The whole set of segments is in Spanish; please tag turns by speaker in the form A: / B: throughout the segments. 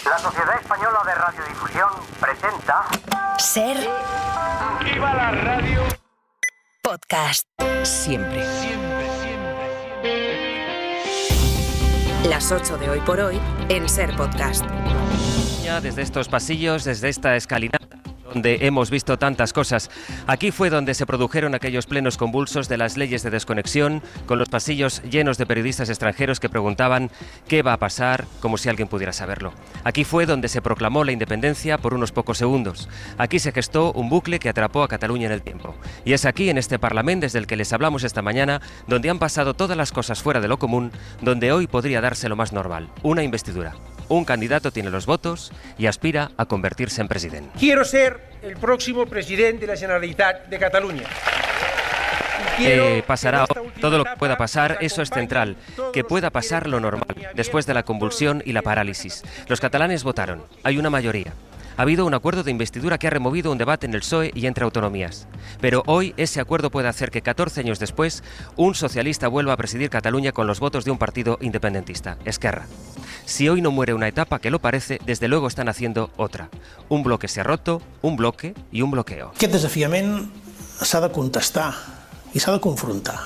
A: La Sociedad Española de Radiodifusión presenta...
B: Ser...
C: ¡Viva la radio!
B: Podcast.
D: Siempre.
B: Las 8 de Hoy por Hoy en Ser Podcast.
D: Desde estos pasillos, desde esta escalinata, donde hemos visto tantas cosas. Aquí fue donde se produjeron aquellos plenos convulsos de las leyes de desconexión, con los pasillos llenos de periodistas extranjeros que preguntaban qué va a pasar, como si alguien pudiera saberlo. Aquí fue donde se proclamó la independencia por unos pocos segundos. Aquí se gestó un bucle que atrapó a Cataluña en el tiempo. Y es aquí, en este Parlamento, desde el que les hablamos esta mañana, donde han pasado todas las cosas fuera de lo común, donde hoy podría darse lo más normal, una investidura. Un candidato tiene los votos y aspira a convertirse en presidente.
E: Quiero ser el próximo presidente de la Generalitat de Cataluña.
D: Pasará todo lo que pueda pasar, eso es central, que pueda pasar lo normal, después de la convulsión y la parálisis. Los catalanes votaron, hay una mayoría. Ha habido un acuerdo de investidura que ha removido un debate en el PSOE y entre autonomías. Pero hoy ese acuerdo puede hacer que 14 años después un socialista vuelva a presidir Cataluña con los votos de un partido independentista, Esquerra. Si hoy no muere una etapa que lo parece, desde luego están haciendo otra. Un bloque se ha roto, un bloque y un bloqueo.
F: Aquest desafiament s'ha de contestar i s'ha de confrontar.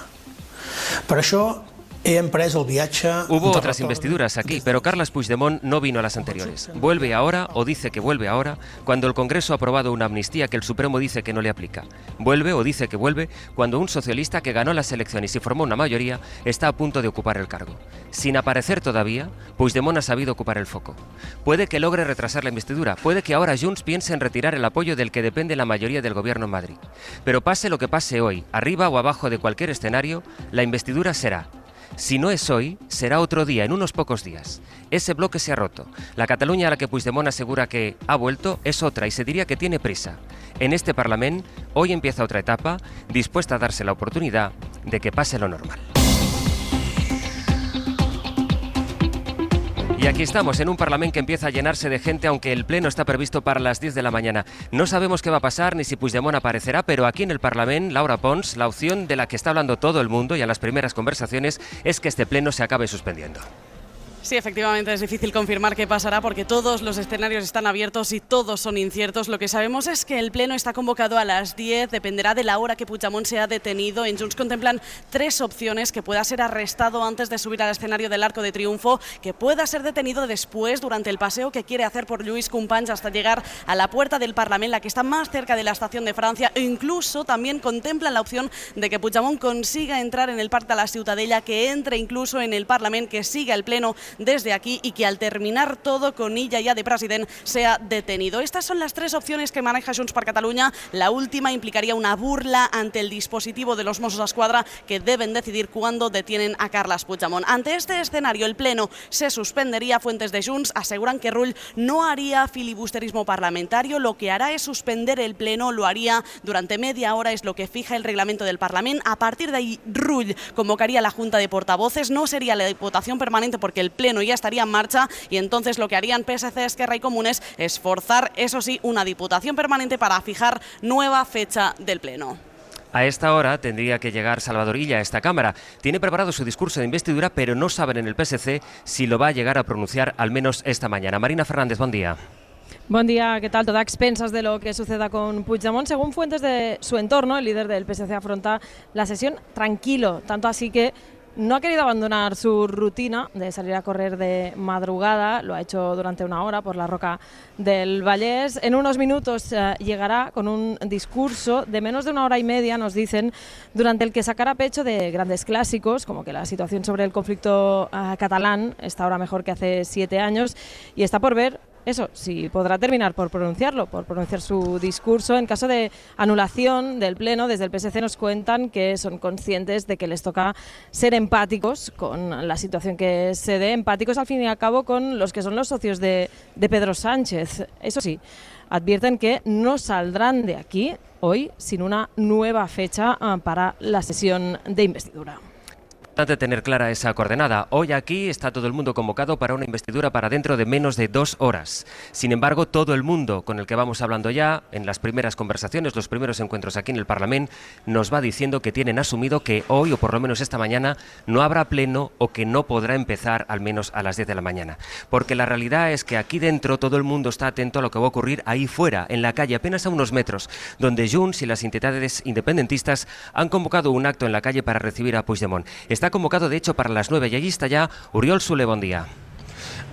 F: Per això he emprès el viatge...
D: Hubo otras investiduras aquí, pero Carles Puigdemont no vino a las anteriores. Vuelve ahora, o dice que vuelve ahora, cuando el Congreso ha aprobado una amnistía que el Supremo dice que no le aplica. Vuelve, o dice que vuelve, cuando un socialista que ganó las elecciones y formó una mayoría está a punto de ocupar el cargo. Sin aparecer todavía, Puigdemont ha sabido ocupar el foco. Puede que logre retrasar la investidura, puede que ahora Junts piense en retirar el apoyo del que depende la mayoría del gobierno en Madrid. Pero pase lo que pase hoy, arriba o abajo de cualquier escenario, la investidura será. Si no es hoy, será otro día, en unos pocos días. Ese bloque se ha roto. La Cataluña a la que Puigdemont asegura que ha vuelto es otra y se diría que tiene prisa. En este Parlamento, hoy empieza otra etapa, dispuesta a darse la oportunidad de que pase lo normal. Y aquí estamos, en un Parlamento que empieza a llenarse de gente, aunque el pleno está previsto para las 10 de la mañana. No sabemos qué va a pasar ni si Puigdemont aparecerá, pero aquí en el Parlamento, Laura Pons, la opción de la que está hablando todo el mundo y a las primeras conversaciones es que este pleno se acabe suspendiendo.
G: Sí, efectivamente es difícil confirmar qué pasará porque todos los escenarios están abiertos y todos son inciertos. Lo que sabemos es que el pleno está convocado a las 10, dependerá de la hora que Puigdemont sea detenido. En Junts contemplan tres opciones: que pueda ser arrestado antes de subir al escenario del Arco de Triunfo, que pueda ser detenido después durante el paseo que quiere hacer por Lluís Companys hasta llegar a la puerta del Parlamento, la que está más cerca de la estación de Francia, e incluso también contemplan la opción de que Puigdemont consiga entrar en el Parc de la Ciutadella, que entre incluso en el Parlamento, que siga el pleno desde aquí y que al terminar todo con ella ya de president sea detenido. Estas son las tres opciones que maneja Junts per Catalunya. La última implicaría una burla ante el dispositivo de los Mossos d'Esquadra, que deben decidir cuándo detienen a Carles Puigdemont. Ante este escenario, el pleno se suspendería. Fuentes de Junts aseguran que Rull no haría filibusterismo parlamentario, lo que hará es suspender el pleno, lo haría durante media hora, es lo que fija el reglamento del Parlamento. A partir de ahí, Rull convocaría la Junta de Portavoces, no sería la Diputación Permanente porque el pleno ya estaría en marcha, y entonces lo que harían PSC, Esquerra y Comunes es forzar, eso sí, una Diputación Permanente para fijar nueva fecha del pleno.
D: A esta hora tendría que llegar Salvador Illa a esta Cámara. Tiene preparado su discurso de investidura, pero no saben en el PSC si lo va a llegar a pronunciar al menos esta mañana. Marina Fernández, buen día.
H: Buen día, ¿qué tal? Toda a expensas de lo que suceda con Puigdemont. Según fuentes de su entorno, el líder del PSC afronta la sesión tranquilo, tanto así que no ha querido abandonar su rutina de salir a correr de madrugada. Lo ha hecho durante una hora por la Roca del Vallès. En unos minutos llegará con un discurso de menos de una hora y media, nos dicen, durante el que sacará pecho de grandes clásicos, como que la situación sobre el conflicto catalán está ahora mejor que hace 7 años, y está por ver eso, si podrá terminar por pronunciar su discurso. En caso de anulación del pleno, desde el PSC nos cuentan que son conscientes de que les toca ser empáticos con la situación que se dé, empáticos al fin y al cabo con los que son los socios de Pedro Sánchez. Eso sí, advierten que no saldrán de aquí hoy sin una nueva fecha para la sesión de investidura.
D: Importante tener clara esa coordenada. Hoy aquí está todo el mundo convocado para una investidura para dentro de menos de 2 horas. Sin embargo, todo el mundo con el que vamos hablando ya, en las primeras conversaciones, los primeros encuentros aquí en el Parlamento, nos va diciendo que tienen asumido que hoy, o por lo menos esta mañana, no habrá pleno o que no podrá empezar al menos a las 10 de la mañana. Porque la realidad es que aquí dentro todo el mundo está atento a lo que va a ocurrir ahí fuera, en la calle, apenas a unos metros, donde Junts y las entidades independentistas han convocado un acto en la calle para recibir a Puigdemont. Está convocado, de hecho, para las 9 y allí está ya Oriol Soler. Buen día.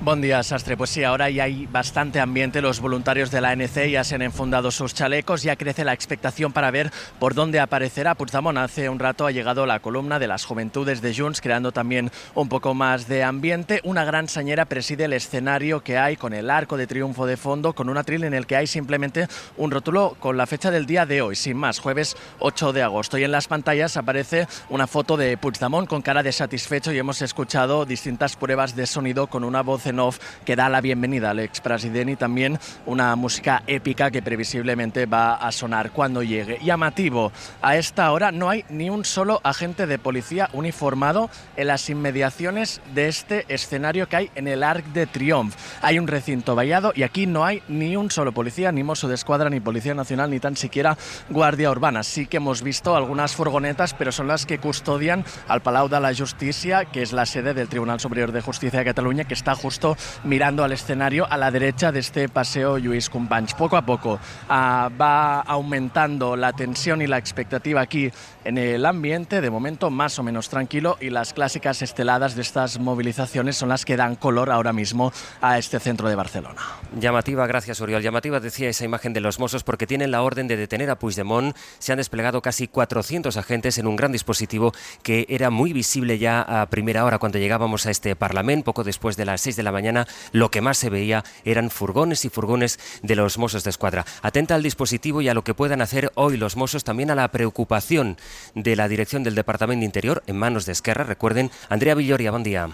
I: Buen día, Sastre. Pues sí, ahora ya hay bastante ambiente. Los voluntarios de la ANC ya se han enfundado sus chalecos, ya crece la expectación para ver por dónde aparecerá Puigdemont. Hace un rato ha llegado la columna de las Juventudes de Junts, creando también un poco más de ambiente. Una gran señera preside el escenario que hay con el Arco de Triunfo de fondo, con un atril en el que hay simplemente un rótulo con la fecha del día de hoy, sin más, jueves 8 de agosto. Y en las pantallas aparece una foto de Puigdemont con cara de satisfecho y hemos escuchado distintas pruebas de sonido con una voz en off que da la bienvenida al expresidente y también una música épica que previsiblemente va a sonar cuando llegue. Llamativo, a esta hora no hay ni un solo agente de policía uniformado en las inmediaciones de este escenario que hay en el Arc de Triunfo. Hay un recinto vallado y aquí no hay ni un solo policía, ni Mosso d'Esquadra, ni Policía Nacional, ni tan siquiera Guardia Urbana. Sí que hemos visto algunas furgonetas, pero son las que custodian al Palau de la Justícia, que es la sede del Tribunal Superior de Justicia de Cataluña, que está justo mirando al escenario a la derecha de este paseo Lluís Companys. Poco a poco va aumentando la tensión y la expectativa aquí en el ambiente, de momento más o menos tranquilo, y las clásicas esteladas de estas movilizaciones son las que dan color ahora mismo a este centro de Barcelona.
D: Llamativa, gracias Oriol. Llamativa, decía, esa imagen de los Mossos porque tienen la orden de detener a Puigdemont. Se han desplegado casi 400 agentes en un gran dispositivo que era muy visible ya a primera hora cuando llegábamos a este Parlamento, poco después de las 6 de la mañana. Lo que más se veía eran furgones y furgones de los Mossos d'Esquadra. Atenta al dispositivo y a lo que puedan hacer hoy los Mossos, también a la preocupación de la dirección del Departamento de Interior en manos de Esquerra. Recuerden, Andrea Villoria, buen día.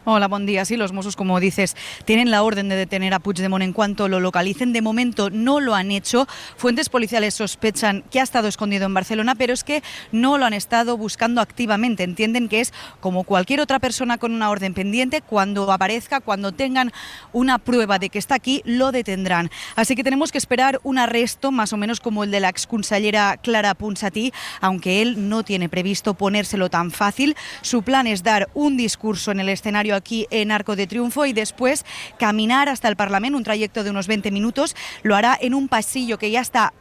J: Hola, buen día. Sí, los Mossos, como dices, tienen la orden de detener a Puigdemont en cuanto lo localicen. De momento no lo han hecho. Fuentes policiales sospechan que ha estado escondido en Barcelona, pero es que no lo han estado buscando activamente. Entienden que es como cualquier otra persona con una orden pendiente. Cuando aparezca, cuando tengan una prueba de que está aquí, lo detendrán. Así que tenemos que esperar un arresto, más o menos como el de la exconsellera Clara Ponsatí, aunque él no tiene previsto ponérselo tan fácil. Su plan es dar un discurso en el escenario aquí en Arco de Triunfo y después caminar hasta el Parlamento, un trayecto de unos 20 minutos. Lo hará en un pasillo que ya está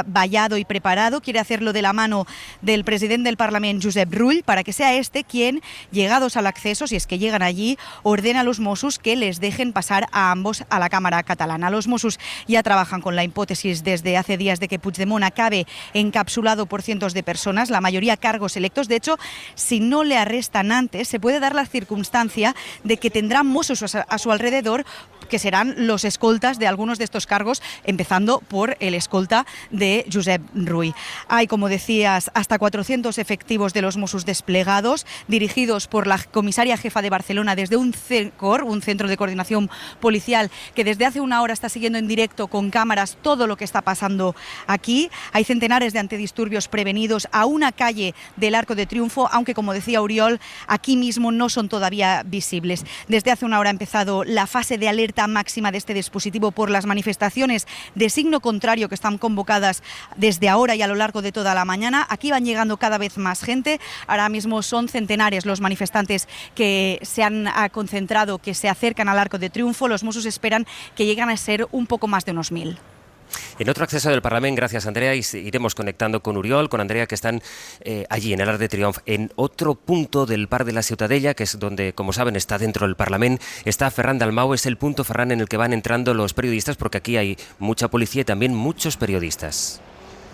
J: vallado y preparado. Quiere hacerlo de la mano del presidente del Parlamento, Josep Rull, para que sea este quien, llegados al acceso, si es que llegan allí, ordena a los Mossos que les dejen pasar a ambos a la Cámara catalana. Los Mossos ya trabajan con la hipótesis desde hace días de que Puigdemont acabe encapsulado por cientos de personas, la mayoría cargos electos. De hecho, si no le arrestan antes, se puede dar la circunstancia de que tendrán Mossos a su alrededor, que serán los escoltas de algunos de estos cargos, empezando por el escolta de Josep Rull. Hay, como decías, hasta 400 efectivos de los Mossos desplegados, dirigidos por la comisaria jefa de Barcelona desde un CECOR, un centro de coordinación policial, que desde hace una hora está siguiendo en directo con cámaras todo lo que está pasando aquí. Hay centenares de antidisturbios prevenidos a una calle del Arco de Triunfo, aunque, como decía Oriol, aquí mismo no son todavía visibles. Desde hace una hora ha empezado la fase de alerta máxima de este dispositivo por las manifestaciones de signo contrario que están convocadas desde ahora y a lo largo de toda la mañana. Aquí van llegando cada vez más gente. Ahora mismo son centenares los manifestantes que se han concentrado, que se acercan al Arco de Triunfo. Los Mossos esperan que lleguen a ser un poco más de unos 1000.
D: En otro acceso del Parlamento, gracias Andrea, y iremos conectando con Oriol, con Andrea, que están allí en el Arc de Triunfo. En otro punto del Parc de la Ciutadella, que es donde, como saben, está dentro del Parlamento, está Ferran Dalmau. Es el punto, Ferran, en el que van entrando los periodistas, porque aquí hay mucha policía y también muchos periodistas.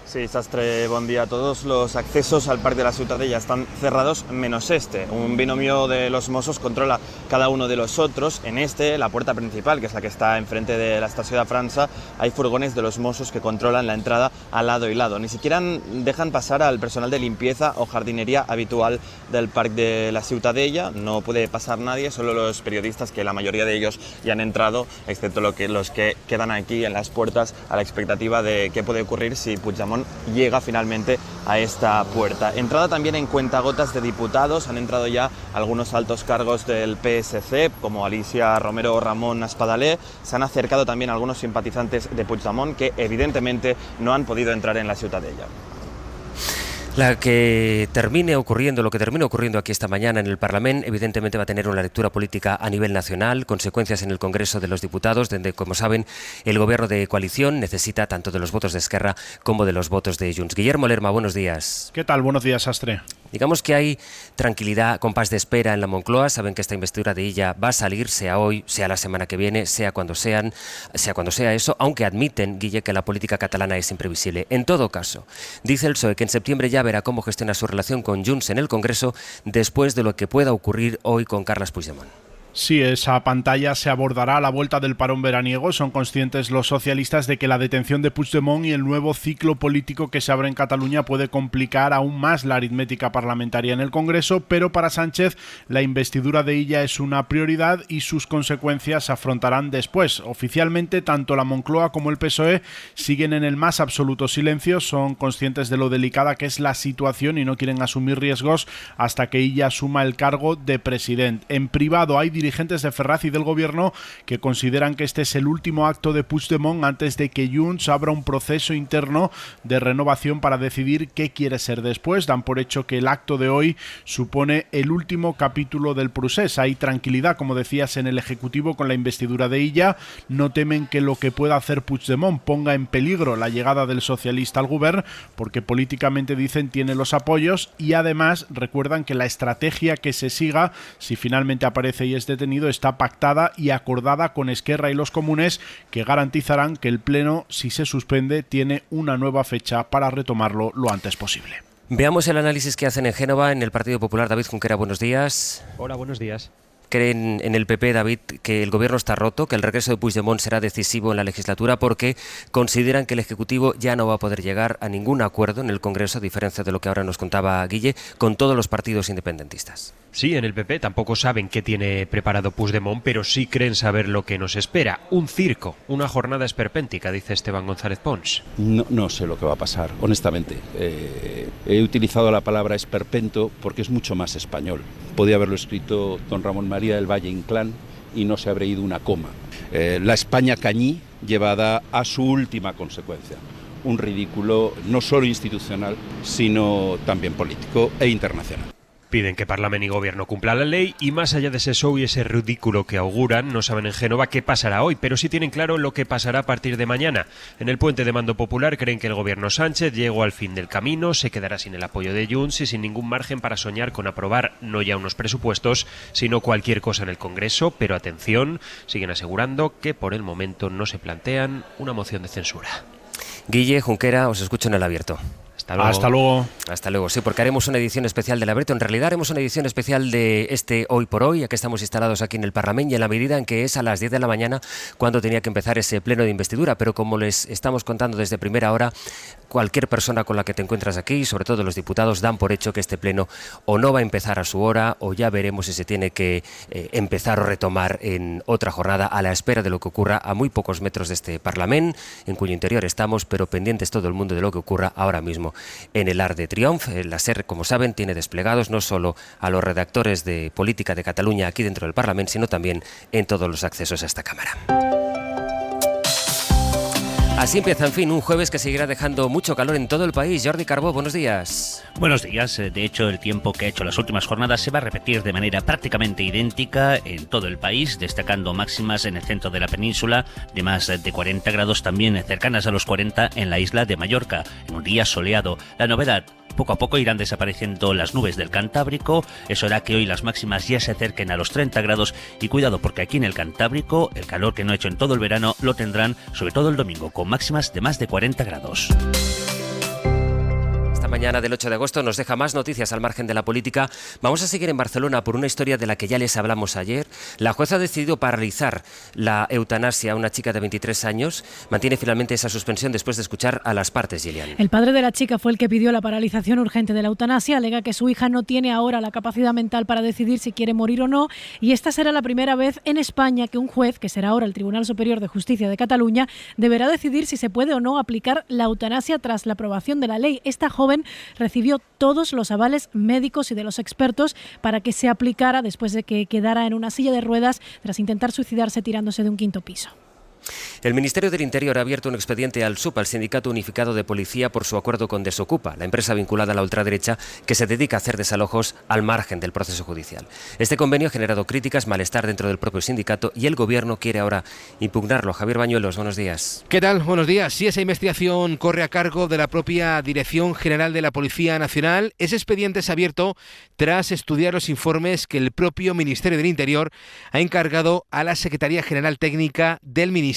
K: Sí, Sastre, buen día. Todos los accesos al Parc de la Ciutadella están cerrados, menos este. Un binomio de los Mossos controla cada uno de los otros. En la puerta principal, que es la que está enfrente de la Estación de França, hay furgones de los Mossos que controlan la entrada al lado y lado. Ni siquiera dejan pasar al personal de limpieza o jardinería habitual del Parc de la Ciutadella. No puede pasar nadie, solo los periodistas, que la mayoría de ellos ya han entrado, excepto los que quedan aquí en las puertas a la expectativa de qué puede ocurrir si Puigdemont Puigdemont llega finalmente a esta puerta. Entrada también en cuentagotas de diputados, han entrado ya algunos altos cargos del PSC, como Alicia Romero o Ramón Espadaler. Se han acercado también algunos simpatizantes de Puigdemont que evidentemente no han podido entrar en la Ciutadella.
D: Lo que termine ocurriendo aquí esta mañana en el Parlamento, evidentemente va a tener una lectura política a nivel nacional, consecuencias en el Congreso de los Diputados, donde, como saben, el gobierno de coalición necesita tanto de los votos de Esquerra como de los votos de Junts. Guillermo Lerma, buenos días.
L: ¿Qué tal? Buenos días, Astre.
D: Digamos que hay tranquilidad, compás de espera en la Moncloa. Saben que esta investidura de Illa va a salir, sea hoy, sea la semana que viene, sea cuando sea eso, aunque admiten, Guille, que la política catalana es imprevisible. En todo caso, dice el PSOE que en septiembre ya verá cómo gestiona su relación con Junts en el Congreso después de lo que pueda ocurrir hoy con Carles Puigdemont.
L: Sí, esa pantalla se abordará a la vuelta del parón veraniego. Son conscientes los socialistas de que la detención de Puigdemont y el nuevo ciclo político que se abre en Cataluña puede complicar aún más la aritmética parlamentaria en el Congreso, pero para Sánchez la investidura de Illa es una prioridad y sus consecuencias se afrontarán después. Oficialmente, tanto la Moncloa como el PSOE siguen en el más absoluto silencio, son conscientes de lo delicada que es la situación y no quieren asumir riesgos hasta que Illa asuma el cargo de presidente. En privado hay dirigentes de Ferraz y del Gobierno que consideran que este es el último acto de Puigdemont antes de que Junts abra un proceso interno de renovación para decidir qué quiere ser después. Dan por hecho que el acto de hoy supone el último capítulo del procés. Hay tranquilidad, como decías, en el Ejecutivo con la investidura de Illa. No temen que lo que pueda hacer Puigdemont ponga en peligro la llegada del socialista al Govern, porque políticamente, dicen, tiene los apoyos, y además recuerdan que la estrategia que se siga, si finalmente aparece y es detenido, está pactada y acordada con Esquerra y los comunes, que garantizarán que el Pleno, si se suspende, tiene una nueva fecha para retomarlo lo antes posible.
D: Veamos el análisis que hacen en Génova, en el Partido Popular. David Junquera, buenos días.
M: Hola, buenos días.
D: Creen en el PP, David, que el gobierno está roto, que el regreso de Puigdemont será decisivo en la legislatura porque consideran que el Ejecutivo ya no va a poder llegar a ningún acuerdo en el Congreso, a diferencia de lo que ahora nos contaba Guille, con todos los partidos independentistas.
M: Sí, en el PP tampoco saben qué tiene preparado Puigdemont, pero sí creen saber lo que nos espera. Un circo, una jornada esperpéntica, dice Esteban González Pons.
N: No sé lo que va a pasar, honestamente. He utilizado la palabra esperpento porque es mucho más español. Podía haberlo escrito don Ramón María del Valle Inclán y no se habría ido una coma. La España cañí llevada a su última consecuencia. Un ridículo no solo institucional, sino también político e internacional.
M: Piden que Parlamento y Gobierno cumplan la ley y más allá de ese show y ese ridículo que auguran, no saben en Génova qué pasará hoy, pero sí tienen claro lo que pasará a partir de mañana. En el puente de mando popular creen que el Gobierno Sánchez llegó al fin del camino, se quedará sin el apoyo de Junts y sin ningún margen para soñar con aprobar no ya unos presupuestos, sino cualquier cosa en el Congreso, pero atención, siguen asegurando que por el momento no se plantean una moción de censura.
D: Guille, Junquera, os escucho en el abierto.
L: Hasta luego.
D: Hasta luego, sí, porque haremos una edición especial del Abierto. En realidad haremos una edición especial de este Hoy por Hoy, ya que estamos instalados aquí en el Parlamento, y en la medida en que es a las 10 de la mañana cuando tenía que empezar ese pleno de investidura. Pero como les estamos contando desde primera hora, cualquier persona con la que te encuentras aquí, sobre todo los diputados, dan por hecho que este pleno o no va a empezar a su hora o ya veremos si se tiene que empezar o retomar en otra jornada, a la espera de lo que ocurra a muy pocos metros de este Parlamento, en cuyo interior estamos, pero pendientes todo el mundo de lo que ocurra ahora mismo en el Arc de Triomphe. La SER, como saben, tiene desplegados no solo a los redactores de política de Cataluña aquí dentro del Parlamento, sino también en todos los accesos a esta Cámara. Así empieza, en fin, un jueves que seguirá dejando mucho calor en todo el país. Jordi Carbó, buenos días.
O: Buenos días. De hecho, el tiempo que ha hecho las últimas jornadas se va a repetir de manera prácticamente idéntica en todo el país, destacando máximas en el centro de la península de más de 40 grados, también cercanas a los 40 en la isla de Mallorca, en un día soleado. La novedad: poco a poco irán desapareciendo las nubes del Cantábrico. Eso hará que hoy las máximas ya se acerquen a los 30 grados. Y cuidado, porque aquí en el Cantábrico el calor que no ha hecho en todo el verano lo tendrán sobre todo el domingo, con máximas de más de 40 grados.
D: Esta mañana del 8 de agosto nos deja más noticias al margen de la política. Vamos a seguir en Barcelona por una historia de la que ya les hablamos ayer. La jueza ha decidido paralizar la eutanasia a una chica de 23 años. Mantiene finalmente esa suspensión después de escuchar a las partes, Gillian.
P: El padre de la chica fue el que pidió la paralización urgente de la eutanasia. Alega que su hija no tiene ahora la capacidad mental para decidir si quiere morir o no. Y esta será la primera vez en España que un juez, que será ahora el Tribunal Superior de Justicia de Cataluña, deberá decidir si se puede o no aplicar la eutanasia tras la aprobación de la ley. Esta joven recibió todos los avales médicos y de los expertos para que se aplicara después de que quedara en una silla de ruedas tras intentar suicidarse tirándose de un quinto piso.
D: El Ministerio del Interior ha abierto un expediente al SUP, al Sindicato Unificado de Policía, por su acuerdo con Desokupa, la empresa vinculada a la ultraderecha que se dedica a hacer desalojos al margen del proceso judicial. Este convenio ha generado críticas, malestar dentro del propio sindicato y el Gobierno quiere ahora impugnarlo. Javier Bañuelos, buenos días.
Q: ¿Qué tal? Buenos días. Sí, esa investigación corre a cargo de la propia Dirección General de la Policía Nacional. Ese expediente es abierto tras estudiar los informes que el propio Ministerio del Interior ha encargado a la Secretaría General Técnica del Ministerio.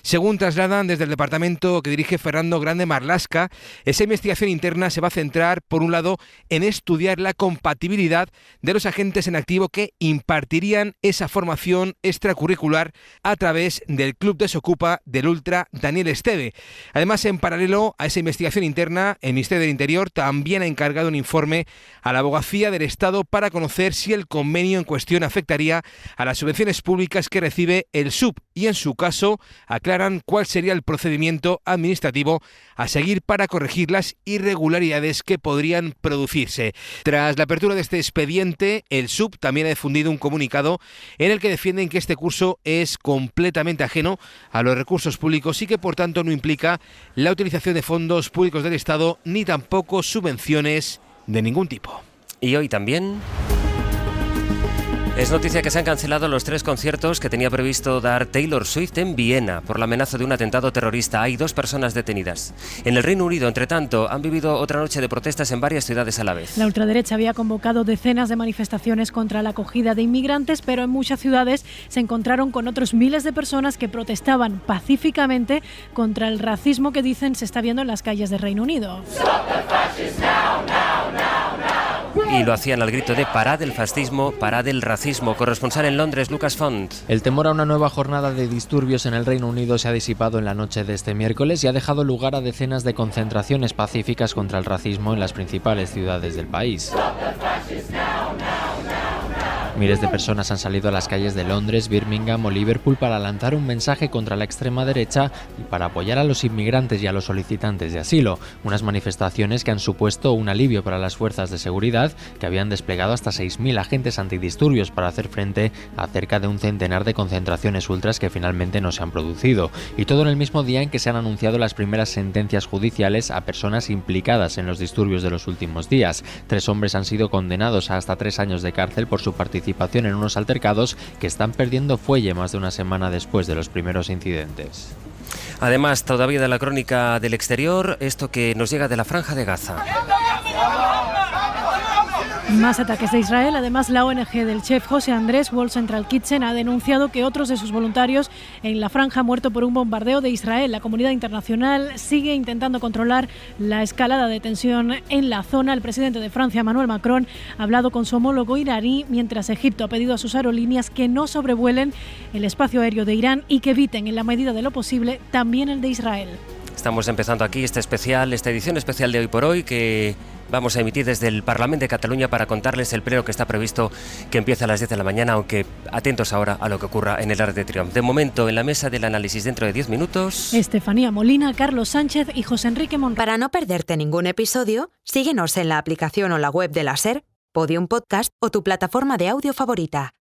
Q: Según trasladan desde el departamento que dirige Fernando Grande Marlaska, esa investigación interna se va a centrar, por un lado, en estudiar la compatibilidad de los agentes en activo que impartirían esa formación extracurricular a través del Club Desokupa del Ultra Daniel Esteve. Además, en paralelo a esa investigación interna, el Ministerio del Interior también ha encargado un informe a la Abogacía del Estado para conocer si el convenio en cuestión afectaría a las subvenciones públicas que recibe el SUP y, en su caso, aclaran cuál sería el procedimiento administrativo a seguir para corregir las irregularidades que podrían producirse. Tras la apertura de este expediente, el SUP también ha difundido un comunicado en el que defienden que este curso es completamente ajeno a los recursos públicos y que por tanto no implica la utilización de fondos públicos del Estado ni tampoco subvenciones de ningún tipo.
D: Y hoy también es noticia que se han cancelado los 3 conciertos que tenía previsto dar Taylor Swift en Viena por la amenaza de un atentado terrorista. Hay 2 personas detenidas. En el Reino Unido, entre tanto, han vivido otra noche de protestas en varias ciudades a la vez.
P: La ultraderecha había convocado decenas de manifestaciones contra la acogida de inmigrantes, pero en muchas ciudades se encontraron con otros miles de personas que protestaban pacíficamente contra el racismo que dicen se está viendo en las calles del Reino Unido.
D: Y lo hacían al grito de parad el fascismo, parad el racismo. Corresponsal en Londres, Lucas Font.
R: El temor a una nueva jornada de disturbios en el Reino Unido se ha disipado en la noche de este miércoles y ha dejado lugar a decenas de concentraciones pacíficas contra el racismo en las principales ciudades del país. Miles de personas han salido a las calles de Londres, Birmingham o Liverpool para lanzar un mensaje contra la extrema derecha y para apoyar a los inmigrantes y a los solicitantes de asilo. Unas manifestaciones que han supuesto un alivio para las fuerzas de seguridad, que habían desplegado hasta 6.000 agentes antidisturbios para hacer frente a cerca de un centenar de concentraciones ultras que finalmente no se han producido. Y todo en el mismo día en que se han anunciado las primeras sentencias judiciales a personas implicadas en los disturbios de los últimos días. 3 hombres han sido condenados a hasta 3 años de cárcel por su participación en unos altercados que están perdiendo fuelle más de una semana después de los primeros incidentes.
D: Además, todavía de la crónica del exterior, esto que nos llega de la Franja de Gaza.
P: Más ataques de Israel. Además, la ONG del chef José Andrés, World Central Kitchen, ha denunciado que otros de sus voluntarios en la franja han muerto por un bombardeo de Israel. La comunidad internacional sigue intentando controlar la escalada de tensión en la zona. El presidente de Francia, Emmanuel Macron, ha hablado con su homólogo iraní, mientras Egipto ha pedido a sus aerolíneas que no sobrevuelen el espacio aéreo de Irán y que eviten, en la medida de lo posible, también el de Israel.
D: Estamos empezando aquí esta edición especial de Hoy por Hoy, que vamos a emitir desde el Parlamento de Cataluña para contarles el pleno que está previsto que empiece a las 10 de la mañana, aunque atentos ahora a lo que ocurra en el Arc de Triomf. De momento, en la mesa del análisis dentro de 10 minutos...
P: Estefanía Molina, Carlos Sánchez y José Enrique Monroy.
B: Para no perderte ningún episodio, síguenos en la aplicación o la web de la SER, Podium Podcast o tu plataforma de audio favorita.